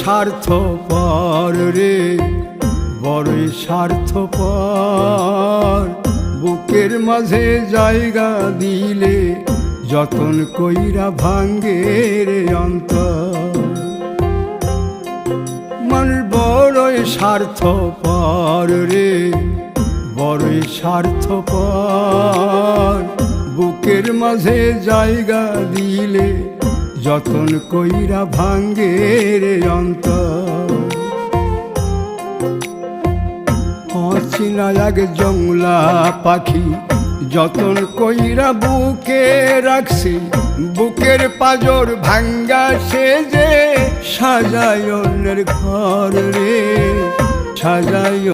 স্বার্থপর রে, বড়ই স্বার্থপর। বুকের মাঝে জায়গা দিলে যতন কইরা ভাঙ্গে রে অন্তর। মানুষ বড়ই স্বার্থপর রে, বড়ই স্বার্থপর। বুকের মাঝে জায়গা দিলে যতন কইরা ভাঙ্গে রে অন্তর। অচিনা এক জংলা পাখি যতন কইরা বুকে রাখছি, বুকের পাজর ভাঙ্গা সে যে সাজায় অন্যের ঘর রে, সাজায়